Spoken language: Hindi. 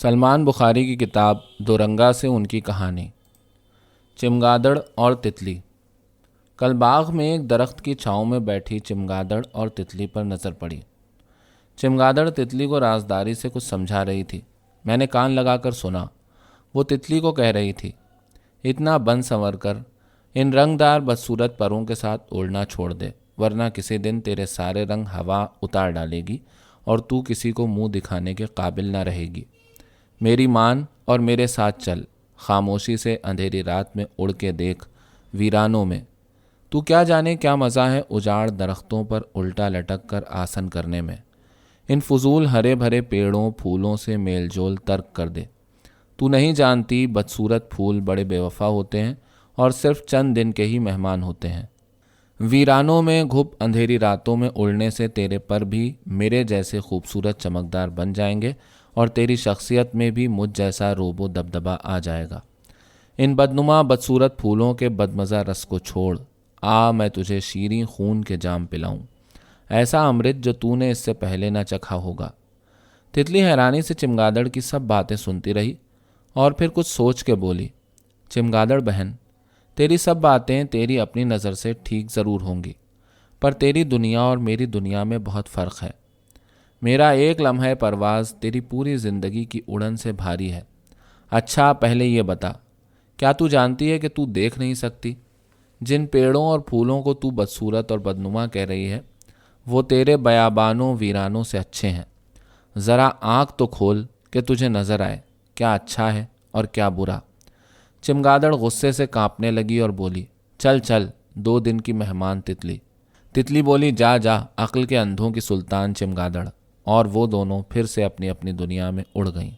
सलमान बुखारी की किताब दुरंगा से उनकी कहानी। चमगादड़ और तितली। कल बाग में एक दरख्त की छांव में बैठी चमगादड़ और तितली पर नज़र पड़ी। चमगादड़ तितली को राजदारी से कुछ समझा रही थी। मैंने कान लगाकर सुना। वो तितली को कह रही थी, इतना बन संवर कर इन रंगदार बदसूरत परों के साथ उड़ना छोड़ दे, वरना किसी दिन तेरे सारे रंग हवा उतार डालेगी और तू किसी को मुंह दिखाने के काबिल न रहेगी। मेरी मान और मेरे साथ चल, खामोशी से अंधेरी रात में उड़ के देख वीरानों में। तू क्या जाने क्या मज़ा है उजाड़ दरख्तों पर उल्टा लटक कर आसन करने में। इन फजूल हरे भरे पेड़ों फूलों से मेलजोल तर्क कर दे। तू नहीं जानती बदसूरत फूल बड़े बेवफा होते हैं और सिर्फ चंद दिन के ही मेहमान होते हैं। वीरानों में घुप अंधेरी रातों में उड़ने से तेरे पर भी मेरे जैसे खूबसूरत चमकदार बन जाएंगे और तेरी शख्सियत में भी मुझ जैसा रोबो दबदबा आ जाएगा। इन बदनुमा बदसूरत फूलों के बदमज़ा रस को छोड़, आ मैं तुझे शीरीं खून के जाम पिलाऊं, ऐसा अमृत जो तूने इससे पहले न चखा होगा। तितली हैरानी से चमगादड़ की सब बातें सुनती रही और फिर कुछ सोच के बोली, चमगादड़ बहन, तेरी सब बातें तेरी अपनी नज़र से ठीक ज़रूर होंगी, पर तेरी दुनिया और मेरी दुनिया में बहुत फ़र्क है। मेरा एक लम्हा परवाज़ तेरी पूरी ज़िंदगी की उड़न से भारी है। अच्छा पहले ये बता, क्या तू जानती है कि तू देख नहीं सकती? जिन पेड़ों और फूलों को तू बदसूरत और बदनुमा कह रही है, वो तेरे बयाबानों वीरानों से अच्छे हैं। ज़रा आँख तो खोल कि तुझे नज़र आए क्या अच्छा है और क्या बुरा। चमगादड़ गुस्से से कांपने लगी और बोली, चल चल, 2 दिन की मेहमान तितली। तितली बोली, जा जा अक्ल के अंधों की सुल्तान चमगादड़। और वो दोनों फिर से अपनी अपनी दुनिया में उड़ गईं।